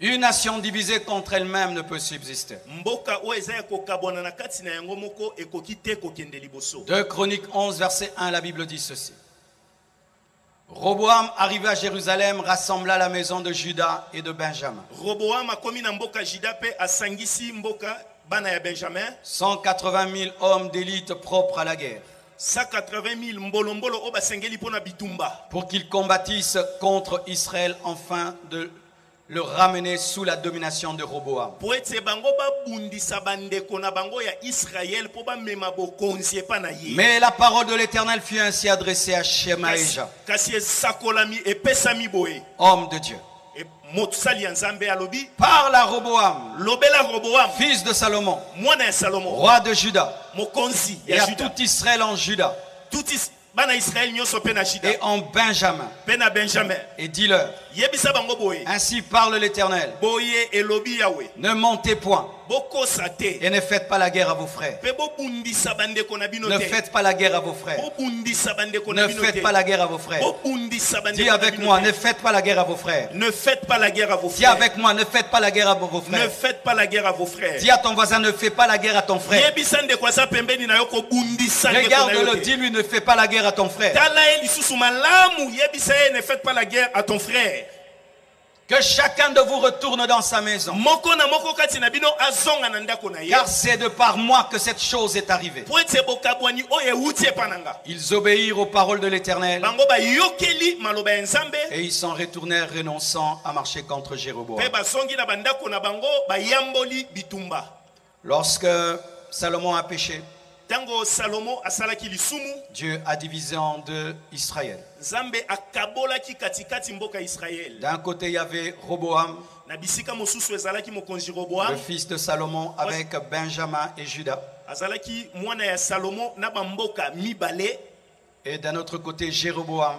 Une nation divisée contre elle-même ne peut subsister. 2 Chroniques 11, verset 1, la Bible dit ceci. Roboam arriva à Jérusalem, rassembla la maison de Juda et de Benjamin. 180 000 hommes d'élite propres à la guerre. 180 000 mbolombolo o basengeli pona bitumba. Pour qu'ils combattissent contre Israël afin de le ramener sous la domination de Roboam. Mais la parole de l'Éternel fut ainsi adressée à Shemaïja, homme de Dieu. Parle à Roboam, fils de Salomon, roi de Juda, et à tout Israël en Juda, et en Benjamin, et dis-leur, ainsi parle l'Éternel, ne montez point et ne faites pas la guerre à vos frères. Ne faites pas la guerre à vos frères. Ne faites pas la guerre à vos frères. Dis avec moi, ne faites pas la guerre à vos frères. Ne faites pas la guerre à vos frères. Dis avec moi, ne faites pas la guerre à vos frères. Ne faites pas la guerre à vos frères. Dis à ton voisin, ne fais pas la guerre à ton frère. Regarde-le, dis-lui, ne fais pas la guerre à ton frère. Ne faites pas la guerre à ton frère. Que chacun de vous retourne dans sa maison. Car c'est de par moi que cette chose est arrivée. Ils obéirent aux paroles de l'Éternel. Et ils s'en retournèrent renonçant à marcher contre Jéroboam. Lorsque Salomon a péché, Dieu a divisé en deux Israël. D'un côté, il y avait Roboam, le fils de Salomon, avec Benjamin et Juda. Et d'un autre côté, Jéroboam.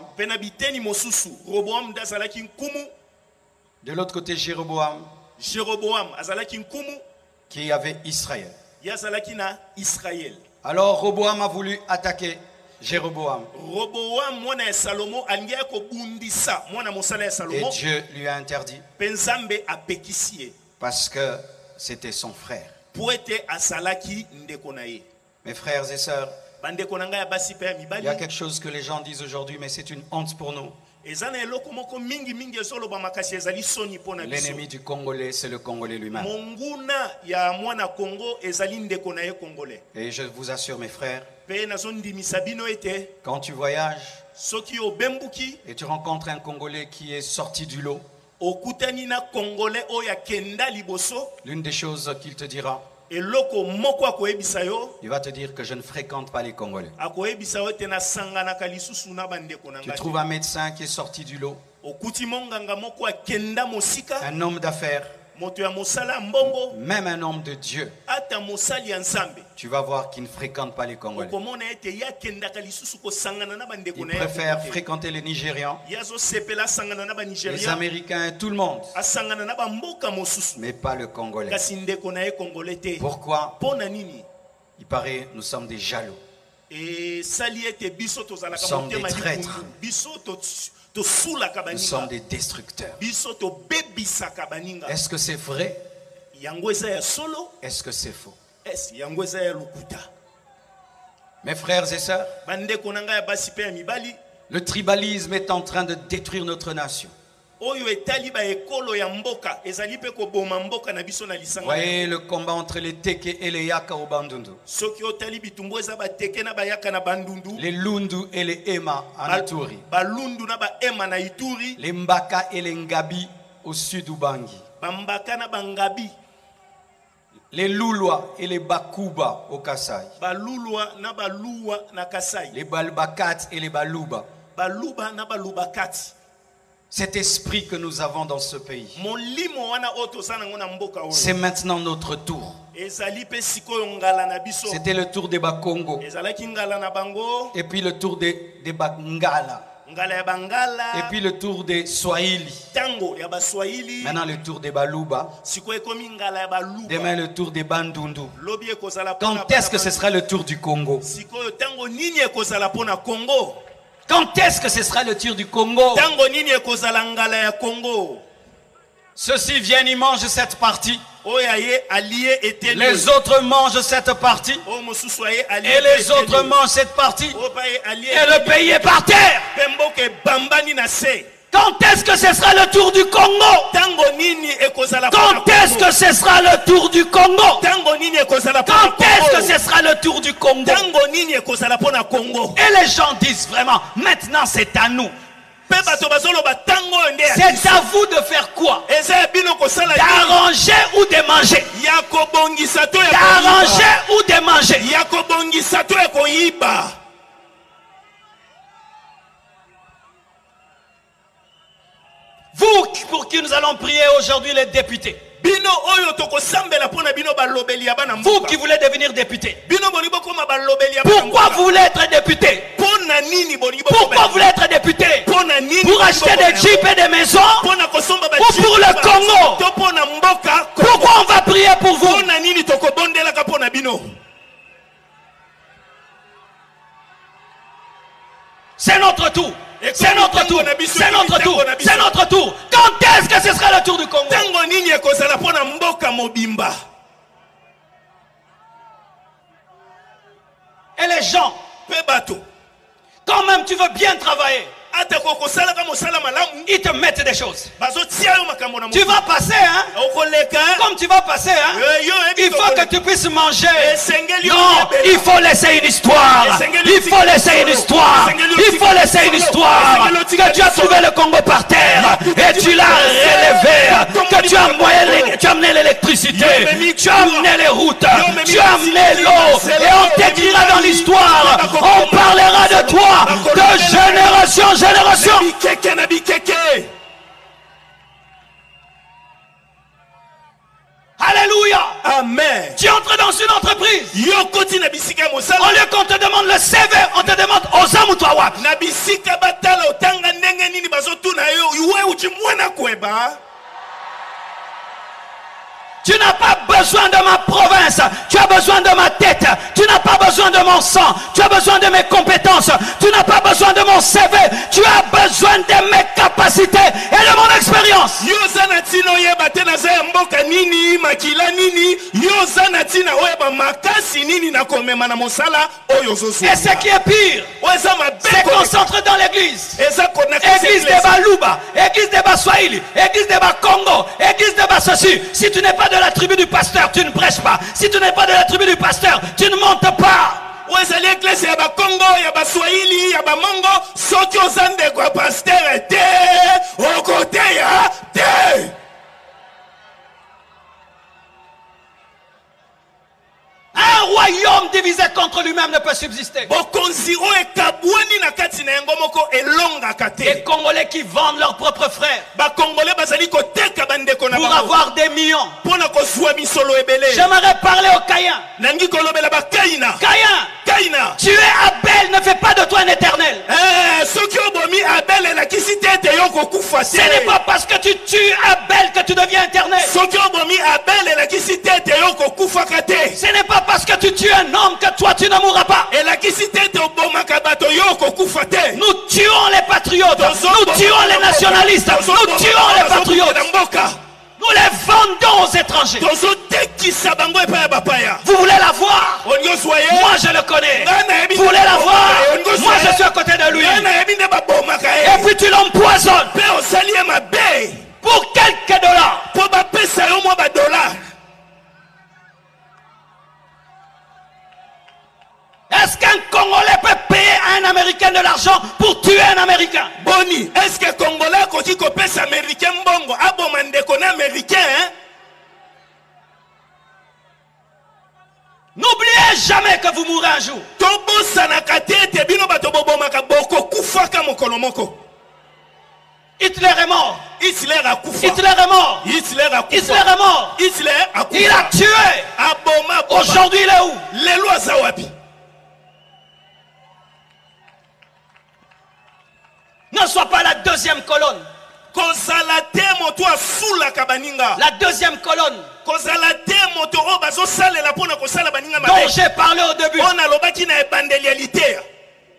De l'autre côté, Jéroboam, qui avait Israël. Alors Roboam a voulu attaquer Jéroboam. Et Dieu lui a interdit. Parce que c'était son frère. Mes frères et sœurs, il y a quelque chose que les gens disent aujourd'hui, mais c'est une honte pour nous. L'ennemi du Congolais, c'est le Congolais lui-même. Et je vous assure, mes frères, quand tu voyages et tu rencontres un Congolais qui est sorti du lot, l'une des choses qu'il te dira, il va te dire que je ne fréquente pas les Congolais. Tu trouves un médecin qui est sorti du lot, un homme d'affaires, même un homme de Dieu, tu vas voir qu'il ne fréquente pas les Congolais. Il préfère fréquenter les Nigérians, les Américains, tout le monde, mais pas le Congolais. Pourquoi? Il paraît nous sommes des jaloux. Nous sommes des traîtres. Nous sommes des destructeurs. Est-ce que c'est vrai? Est-ce que c'est faux? Mes frères et sœurs, le tribalisme est en train de détruire notre nation. Voyez le combat entre les Teke et les Yaka au Bandundu. Les Lundu et les Ema en Ituri. Les Mbaka et les Ngabi au sud d'Ubangi. Les Lulwa et les Bakuba au Kasai. Les Balbakat et les Baluba. Cet esprit que nous avons dans ce pays, c'est maintenant notre tour. C'était le tour des Bakongo, et puis le tour des Bangala, et puis le tour des Swahili, maintenant le tour des Baluba, demain le tour des Bandundu. Quand est-ce que ce sera le tour du Congo? Quand est-ce que ce sera le tour du Congo? Ceux-ci viennent, ils mangent cette partie. Les autres mangent cette partie. Et les autres mangent cette partie. Et le pays est par terre. Quand est-ce que ce sera le tour du Congo? Quand est-ce que ce sera le tour du Congo? Quand est-ce que ce sera le tour du Congo? Et les gens disent vraiment, maintenant c'est à nous. C'est à vous de faire quoi? D'arranger ou de manger? D'arranger ou de manger? Vous pour qui nous allons prier aujourd'hui, les députés. Vous qui voulez devenir député. Pourquoi vous voulez être député? Pourquoi vous voulez être député? Pour acheter des jeeps et des maisons? Ou pour le Congo? Pourquoi on va prier pour vous? C'est notre tour. C'est notre tour. C'est notre tour. C'est notre tour. Quand est-ce que ce sera le tour du Congo? Et les gens, quand même tu veux bien travailler, ils te mettent des choses. Tu vas passer, hein? Comme tu vas passer, hein? Il faut que tu puisses manger. Non, il faut laisser une histoire. Il faut laisser une histoire. Il faut laisser une histoire. Que tu as trouvé le Congo par terre et tu l'as relevé. Que tu as amené l'électricité. Tu as amené les routes. Tu as amené l'eau. Et on t'écrira dans l'histoire. On parlera de toi de génération en génération. Alléluia. Amen. Tu entres dans une entreprise. Au lieu qu'on te demande le CV, on te demande Osamutawak. Tu n'as pas besoin de ma province, tu as besoin de ma tête. Tu n'as pas besoin de mon sang, tu as besoin de mes compétences. Tu n'as pas besoin de mon CV, tu as besoin de mes capacités et de mon expérience. Et ce qui est pire, c'est qu'on s'entre dans l'église. Église des Baluba, église des Baswahili, église des Bakongo, église des Basosi. Si tu n'es pas de la tribu du pasteur, tu ne prêches pas. Si tu n'es pas de la tribu du pasteur, tu ne montes pas. Un royaume divisé contre lui-même ne peut subsister. Les Congolais qui vendent leurs propres frères pour avoir des millions. J'aimerais parler au Caïn. Caïn, tuer Abel ne fait pas de toi un éternel. Ce n'est pas parce que tu tues Abel que tu deviens éternel. Ce n'est pas parce que tu tues un homme que toi tu ne mourras pas. Nous tuons les patriotes. Nous tuons les nationalistes. Nous tuons les patriotes. Nous les vendons aux étrangers. Vous voulez la voir? Moi je le connais. Vous voulez la voir? Moi je suis à côté de lui. Et puis tu l'empoisonnes. Pour quelques dollars. Est-ce qu'un Congolais peut payer à un Américain de l'argent pour tuer un Américain? Boni, est-ce que Congolais qui pèse Américain bongo abomande qu'on est Américain, hein? N'oubliez jamais que vous mourrez un jour. Hitler est mort. Hitler est mort. Hitler est mort. Il a tué. Aujourd'hui il est où? Ne sois pas la deuxième colonne. La deuxième colonne dont j'ai parlé au début.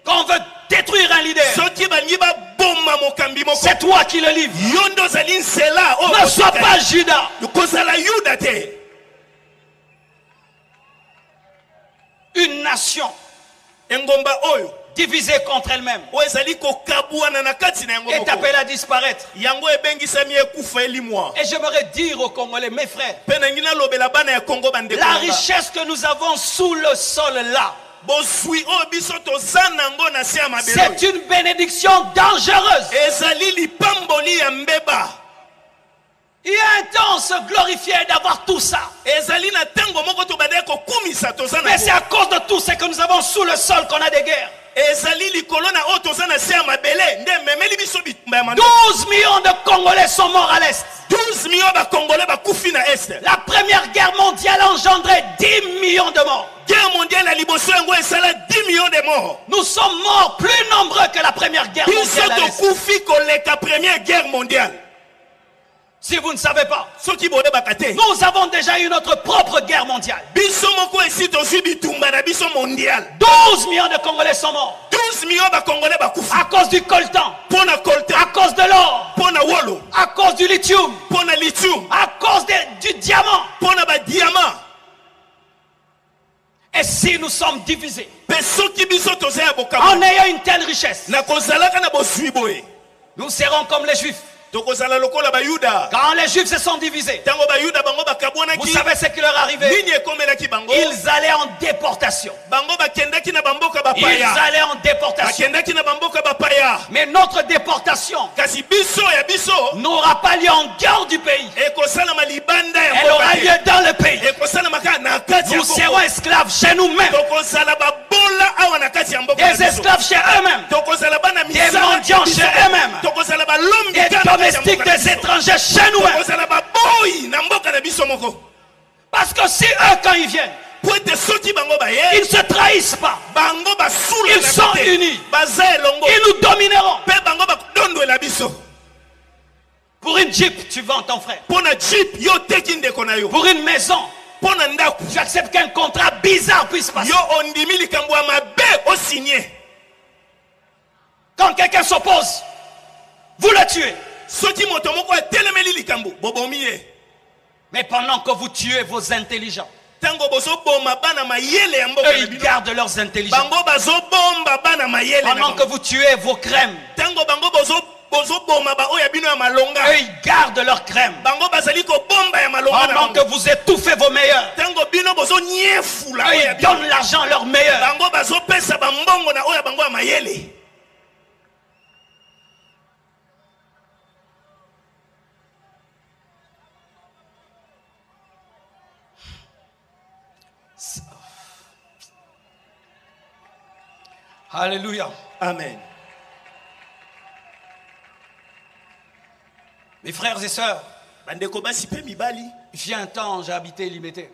Qu'on veut détruire un leader, c'est toi qui le livres. Ne sois pas Judas. Une nation divisée contre elle-même est appelée à disparaître. Et j'aimerais dire aux Congolais, mes frères, la richesse que nous avons sous le sol là, c'est une bénédiction dangereuse. Il y a un temps on se glorifiait d'avoir tout ça. Mais c'est à cause de tout ce que nous avons sous le sol qu'on a des guerres. 12 millions de Congolais sont morts à l'Est. 12 millions de Congolais. La première guerre mondiale a engendré 10 millions de morts. Guerre mondiale, 10 millions de morts. Nous sommes morts plus nombreux que la première guerre mondiale. Si vous ne savez pas, nous avons déjà eu notre propre guerre mondiale. 12 millions de Congolais sont morts. 12 millions de Congolais à cause du coltan, à cause de l'or, à cause du lithium, à cause du diamant. Et si nous sommes divisés en ayant une telle richesse, nous serons comme les Juifs. Quand les Juifs se sont divisés, vous savez ce qui leur arrivait? Ils allaient en déportation. Ils allaient en déportation. Mais notre déportation n'aura pas lieu en dehors du pays. Elle aura lieu dans le pays. Nous serons esclaves chez nous-mêmes. Des esclaves chez eux-mêmes. Des mendiants chez eux-mêmes. Des domestiques des étrangers chez nous-mêmes. Parce que si eux, quand ils viennent, ils ne se trahissent pas, ils sont unis, ils nous domineront. Pour une Jeep, tu vends ton frère. Pour une maison, tu acceptes qu'un contrat bizarre puisse passer. Quand quelqu'un s'oppose, vous le tuez. Mais pendant que vous tuez vos intelligents, eux, ils gardent leurs intelligents. Pendant que vous tuez vos crèmes, eux, ils gardent leurs crèmes. Pendant que vous étouffez vos meilleurs, eux, ils donnent l'argent à leurs meilleurs. Alléluia. Amen. Mes frères et sœurs, il y a un temps, j'ai habité Limete.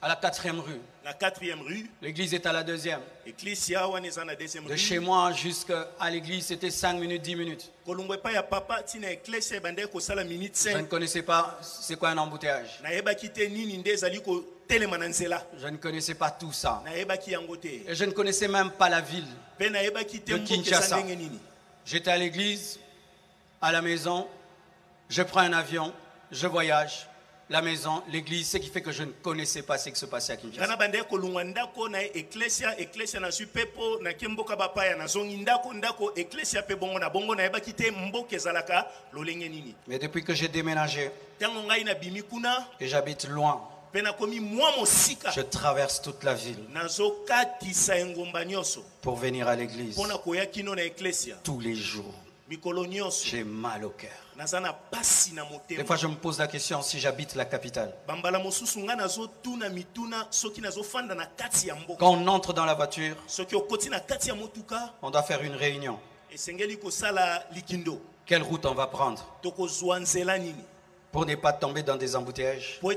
À la 4e rue. La 4e rue. L'église est à la 2e. De chez moi jusqu'à l'église, c'était 5 minutes, 10 minutes. Je ne connaissais pas c'est quoi un embouteillage. Je ne connaissais pas tout ça. Et je ne connaissais même pas la ville de Kinshasa. J'étais à l'église, à la maison, je prends un avion, je voyage. La maison, l'église, ce qui fait que je ne connaissais pas ce qui se passait à Kinshasa. Mais depuis que j'ai déménagé et j'habite loin, je traverse toute la ville pour venir à l'église tous les jours. J'ai mal au cœur. Des fois je me pose la question si j'habite la capitale. Quand on entre dans la voiture, on doit faire une réunion. Quelle route on va prendre pour ne pas tomber dans des embouteillages, pour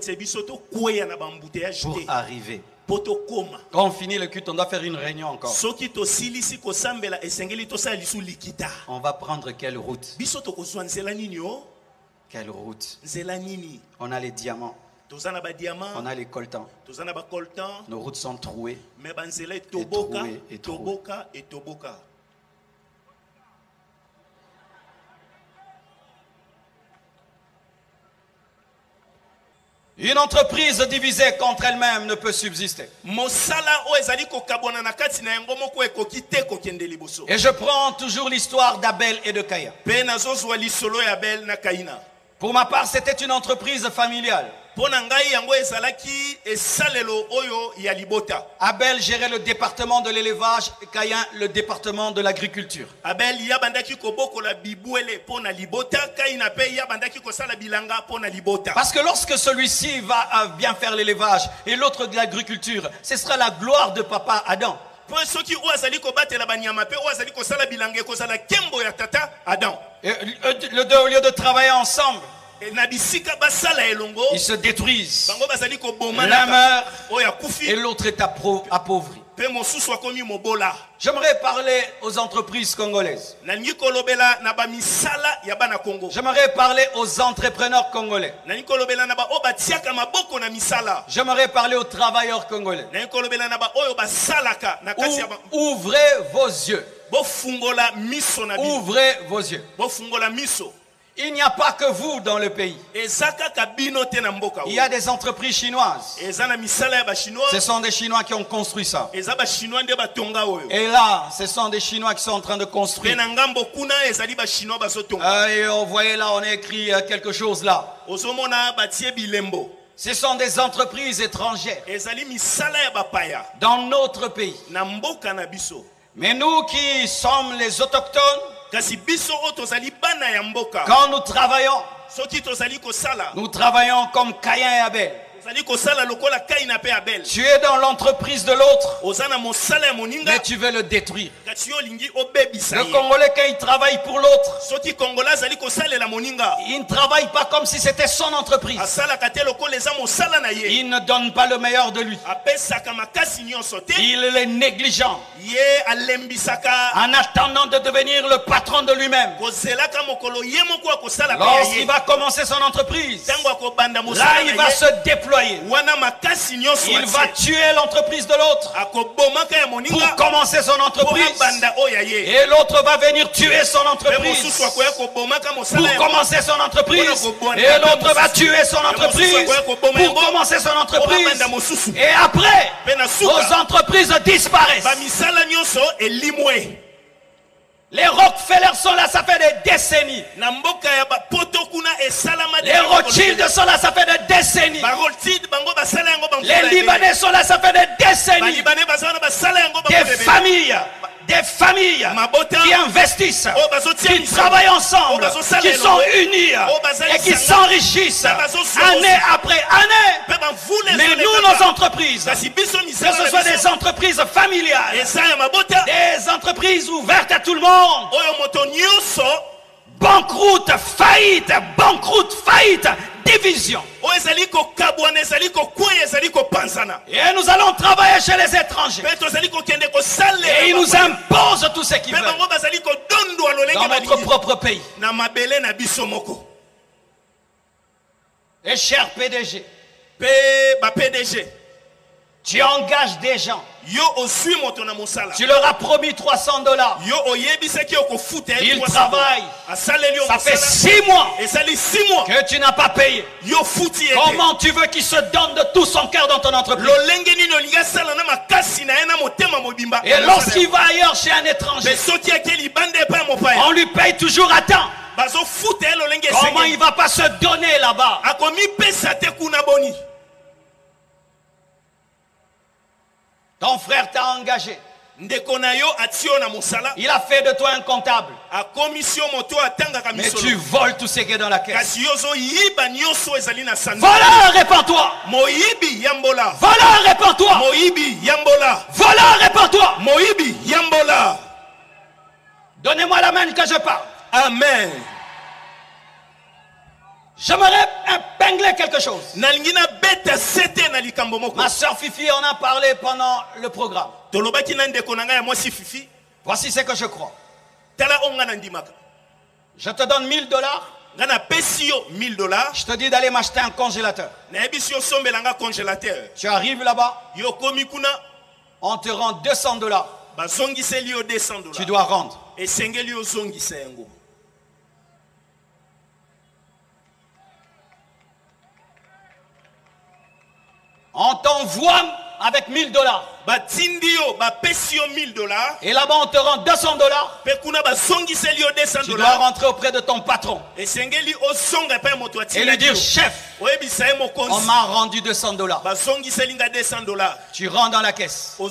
arriver. Quand on finit le culte, on doit faire une réunion encore. On va prendre quelle route? Quelle route? On a les diamants. On a les coltans. Nos routes sont trouées. Et trouées. Une entreprise divisée contre elle-même ne peut subsister. Et je prends toujours l'histoire d'Abel et de Caïn. Pour ma part, c'était une entreprise familiale. Abel gérait le département de l'élevage et Caïn le département de l'agriculture. Parce que lorsque celui-ci va bien faire l'élevage et l'autre de l'agriculture, ce sera la gloire de papa Adam. Et les deux, au lieu de travailler ensemble, ils se détruisent. L'un meurt et l'autre est appauvri. J'aimerais parler aux entreprises congolaises. J'aimerais parler aux entrepreneurs congolais. J'aimerais parler aux travailleurs congolais. Ouvrez vos yeux. Ouvrez vos yeux. Il n'y a pas que vous dans le pays. Il y a des entreprises chinoises. Ce sont des Chinois qui ont construit ça. Et là, ce sont des Chinois qui sont en train de construire. Et vous voyez là, on a écrit quelque chose là. Ce sont des entreprises étrangères dans notre pays. Mais nous qui sommes les autochtones, quand nous travaillons comme Caïn et Abel. Tu es dans l'entreprise de l'autre, mais tu veux le détruire. Le Congolais, quand il travaille pour l'autre, il ne travaille pas comme si c'était son entreprise. Il ne donne pas le meilleur de lui. Il est négligent en attendant de devenir le patron de lui-même. Lorsqu'il va commencer son entreprise, là il va se déployer. Il va tuer l'entreprise de l'autre pour commencer son entreprise. Et l'autre va venir tuer son entreprise pour commencer son entreprise. Et l'autre va tuer son entreprise pour commencer son entreprise. Et après, vos entreprises disparaissent. Les Rockefeller sont là, ça fait des décennies. Les Rothschild sont là, ça fait des décennies. Les Libanais sont là, ça fait des décennies. Des familles qui investissent, qui travaillent ensemble, qui sont unis et qui s'enrichissent année après année. Mais nous, nos entreprises, que ce soit des entreprises familiales, des entreprises ouvertes à tout le monde, banqueroute, faillite, division. Et nous allons travailler chez les étrangers. Et ils nous imposent tout ce qu'ils veulent dans notre propre pays. Et cher PDG, tu engages des gens. Tu leur as promis $300. Ils travaillent. Ça fait 6 mois que tu n'as pas payé. Comment tu veux qu'ils se donnent de tout son cœur dans ton entreprise? Et lorsqu'il va ailleurs chez un étranger, on lui paye toujours à temps. Comment il ne va pas se donner là-bas? Ton frère t'a engagé. Il a fait de toi un comptable. Mais tu voles tout ce qui est dans la caisse. Voleur, répands-toi. Voleur, répands-toi. Voleur, répands-toi. Donnez-moi la main que je parle. Amen. J'aimerais épingler quelque chose. Ma soeur Fifi en a parlé pendant le programme. Voici ce que je crois. Je te donne $1000 Je te dis d'aller m'acheter un congélateur. Tu arrives là-bas, on te rend $200. Tu dois rendre. On t'envoie avec $1000. Et là-bas on te rend $200. Tu dois rentrer auprès de ton patron et lui dire: chef, on m'a rendu $200. Tu rentres dans la caisse et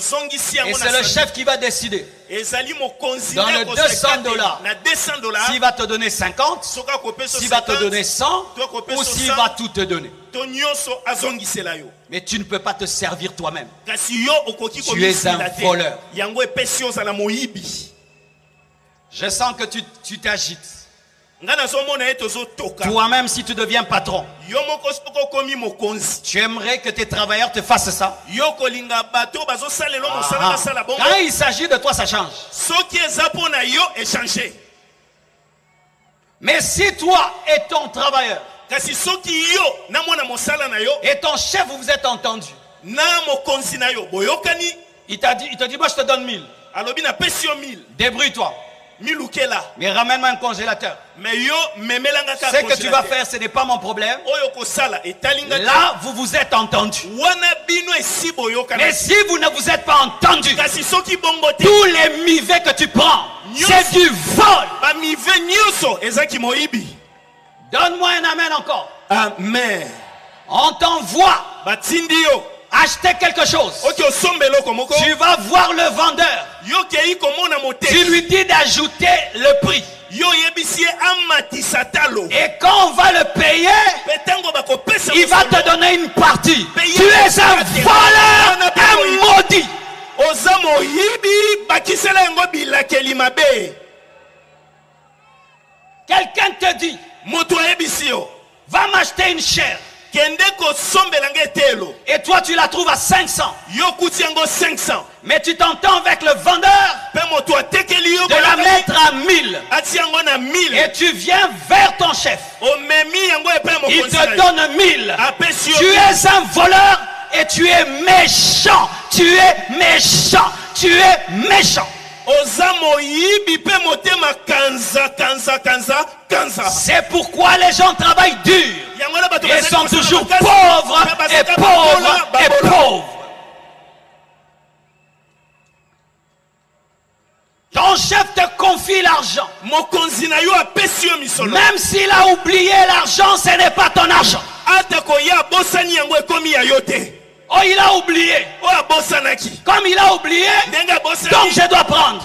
c'est le chef qui va décider dans le $200 s'il va te donner 50, s'il va te donner 100 ou s'il va tout te donner. Mais tu ne peux pas te servir toi-même. Tu es un voleur. Je sens que tu t'agites. Toi-même, si tu deviens patron, tu aimerais que tes travailleurs te fassent ça. Quand il s'agit de toi, ça change. Mais si toi et ton travailleur et ton chef, vous vous êtes entendu, il te dit: moi je te donne 1000. Débrouille-toi. Mais ramène-moi un congélateur. Ce que tu vas faire, ce n'est pas mon problème. Là, vous vous êtes entendu. Mais si vous ne vous êtes pas entendu, tous les mivets que tu prends, c'est du vol. Donne-moi un amen encore. Amen. On t'envoie acheter quelque chose. Tu vas voir le vendeur. Tu lui dis d'ajouter le prix. Et quand on va le payer, il va te donner une partie. Tu es un voleur, un maudit. Quelqu'un te dit: va m'acheter une chair. Et toi tu la trouves à 500. Mais tu t'entends avec le vendeur de la mettre à 1000. Et tu viens vers ton chef. Il te donne 1000. Tu es un voleur et tu es méchant. Tu es méchant. Tu es méchant. C'est pourquoi les gens travaillent dur et sont toujours pauvres et pauvres et pauvres. Ton chef te confie l'argent. Même s'il a oublié l'argent, ce n'est pas ton argent. Oh, il a oublié. Comme il a oublié, donc je dois prendre.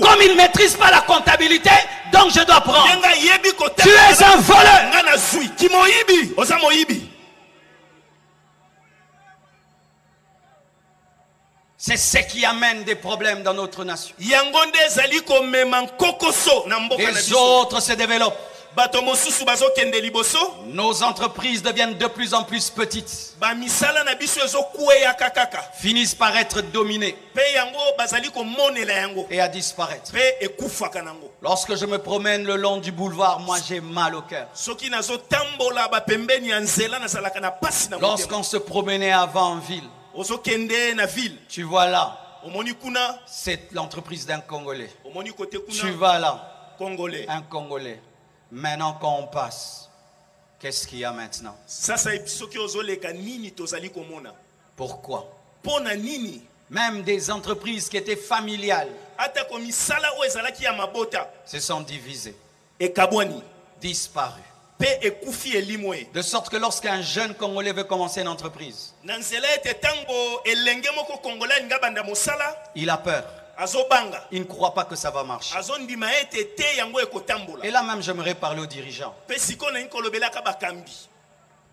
Comme il ne maîtrise pas la comptabilité, donc je dois prendre. Tu es un voleur. C'est ce qui amène des problèmes dans notre nation. Les autres se développent. Nos entreprises deviennent de plus en plus petites, finissent par être dominées et à disparaître. Lorsque je me promène le long du boulevard, moi j'ai mal au cœur. Lorsqu'on se promenait avant en ville, tu vois là, c'est l'entreprise d'un Congolais. Tu vas là, un Congolais. Maintenant quand on passe, qu'est-ce qu'il y a maintenant? Pourquoi? Même des entreprises qui étaient familiales se sont divisées, disparues. De sorte que lorsqu'un jeune Congolais veut commencer une entreprise, il a peur. Il ne croit pas que ça va marcher. Et là même j'aimerais parler aux dirigeants.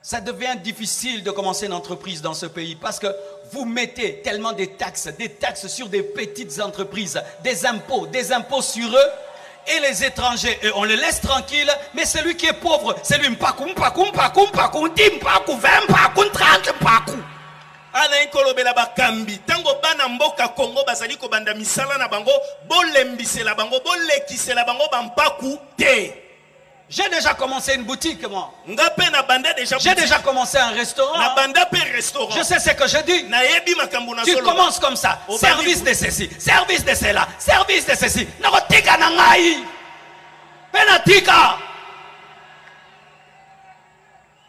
Ça devient difficile de commencer une entreprise dans ce pays parce que vous mettez tellement des taxes sur des petites entreprises, des impôts sur eux. Et les étrangers, on les laisse tranquilles, mais celui qui est pauvre, c'est lui mpakou, 10 mpakou, 20 mpakou, 30 mpakou. Ana ikolobela bakambi tango bana mboka Kongo bazali ko banda misala na bango bolembisela bango bolekisela bango bampaku te. J'ai déjà commencé une boutique, moi. J'ai déjà commencé un restaurant. Je sais ce que je dis. Tu commences comme ça. Service de ceci, service de cela, service de ceci. Narotika nangai. Penatika.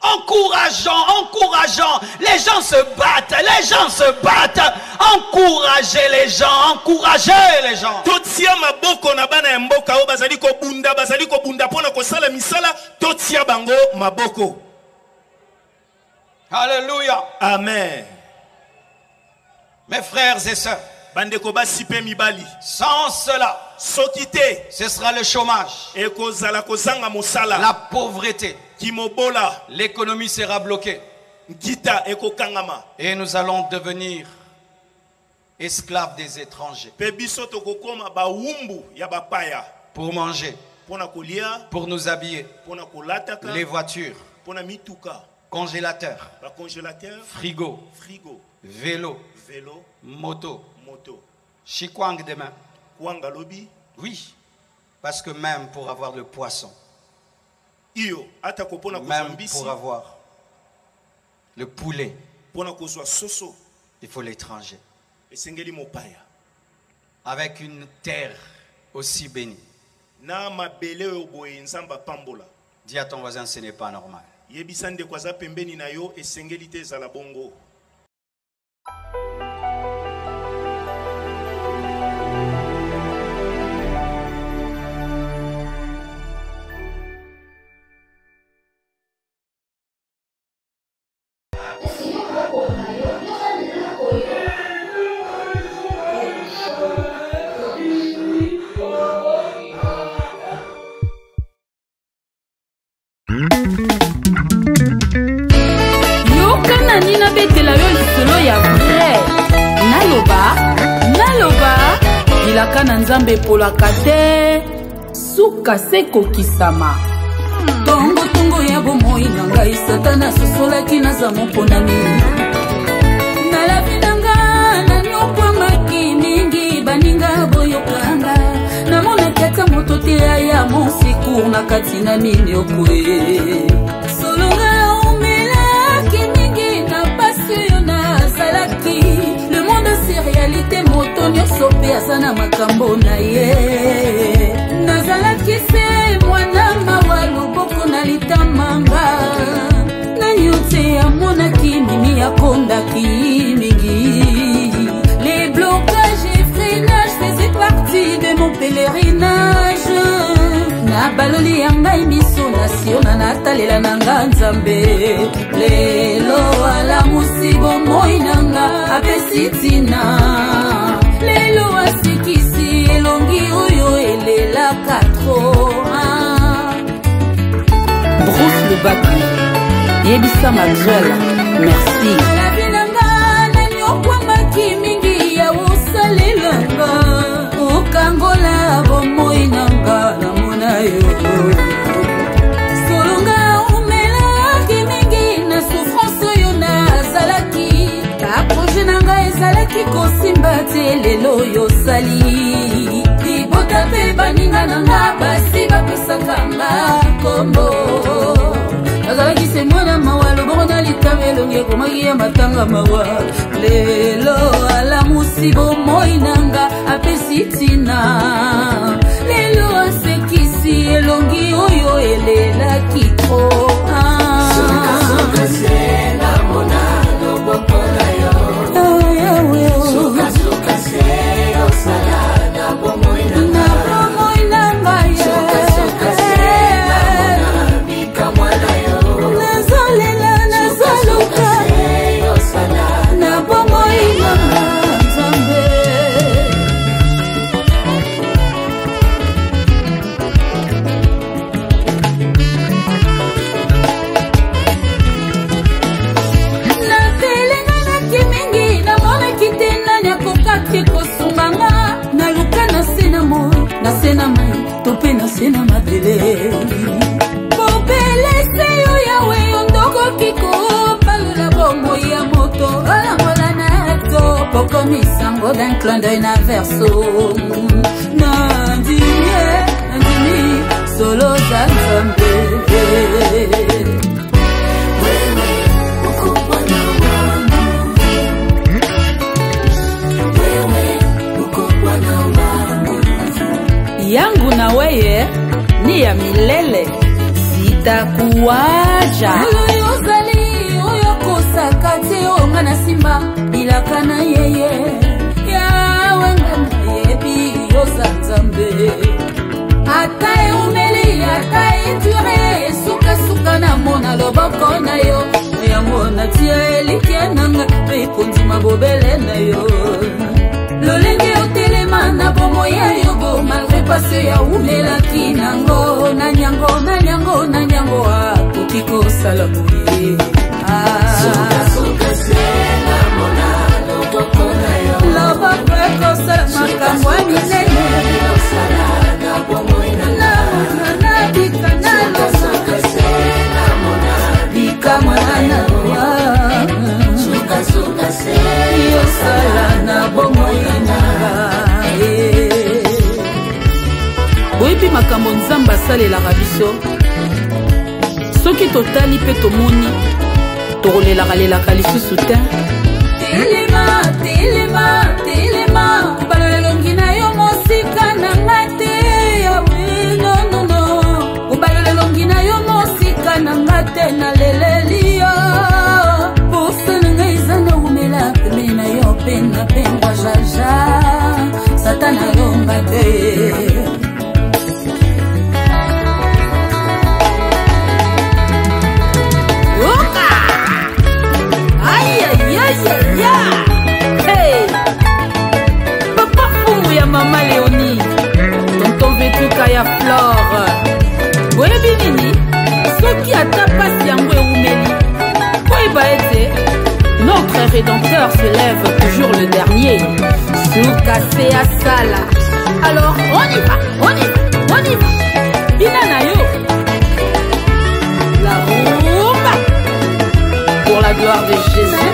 Encourageant. Les gens se battent. Encouragez les gens. Totia maboko na bana mboka o bazali ko bunda pona ko sala misala totia bango maboko. Alléluia. Amen. Mes frères et sœurs, bandeko basipe mibali. Sans cela, sokite, ce sera le chômage. E kozala kozanga mosala. La pauvreté. Kimobola, l'économie sera bloquée. Et nous allons devenir esclaves des étrangers. Pour manger, pour nous habiller, les voitures, congélateurs, frigo, vélo, moto. Chikwang demain. Oui, parce que même pour avoir le poisson, même pour avoir le poulet, il faut l'étranger. Avec une terre aussi bénie. Dis à ton voisin, ce n'est pas normal. Nzambe polaka te suka seko kisama tongo ya bomoi na ngai satana sosolaki naza moponami na la vidanga na nyopwamaki mingi baninga boyokanga namona kata moto te ya monsecours na kati na miniokwe solonga omelaki mingi na pasi yo nazalaki le monde c'est réalité moto nyonso pe asana makambo na ye nazalaki se mwana mawa loboko na litamanga na yote amonaki mimi yakondaki mingi les blocages et freinages faisaient partie de mon pèlerinage na baloli ya ngai miso nasiona natalela na nga nzambe lelo alamusi bomoi na nga apesi tina lelo asikisi elongi oyo elelaka tro Bruce le Baki yebisa Maxwell merci nabilanga nanyokwamaki mingi ya osalelanga okangola bomoi nanga namona yo solonga omelaki mingi na souffrance oyo nazalaki kaproje nanga ezalaki kosimba te lelo yosali libota mpe baninga nanga basi bapesaka nga kombo nazalaki se mwana mawa loboko na litama elongi ekomaki ya matanga mawa lelo alamusi bomoi nanga apesi tina lelo asekisi elongi oyo elelaki tro na mabele popelese yo yawe ondoko kiko palula bomo ya moto olangola na to poko misango d'un clin d'œil na verso nandimi solo za nzambe. Yangu na weye ni ya milele, sitakuacha. Yozali oyo kosaka te onga na simba bilaka na yeye. Yawe ngana yebi yoza nzambe. Ata eumeli ata endure suka suka na mona loboko na yo. Yango na tia elikia nanga pe kondima bobele na yo. Lolenge otelema na bomo ya yogo malgré passé ya umela kinango na nyango na nyango na nyango akokiko salamuye. Suka suka se na mona loboko na yo. Loboko eko salamakangwa minene. Salada bomo inana na bika na suka se na mona bika mwana wa. Suka suka se yo salana bomo inana. Boyebi makambo nzambe asalelaka biso soki totali mpe tomoni tokolelaka lelaka lisusu te. Telema telema telema balolelongi na yo mosika na nga te yawe nonono. Balolelongi na yo mosika na nga te na leleli yo. Posa na nga eza na umela peme na yo mpe na pengwa jaja satana longa te. Hey, papa fumu ya mama Léonie, tonton Vetuka ya Flore. Boyebi nini soki ata pasi yango eumeli boyeba ete notre rédempteur se lève toujours le dernier. Sukase ya sala. Alors on y va, on y va, on y va. Bina na yo la rumba pour la gloire de Jésus.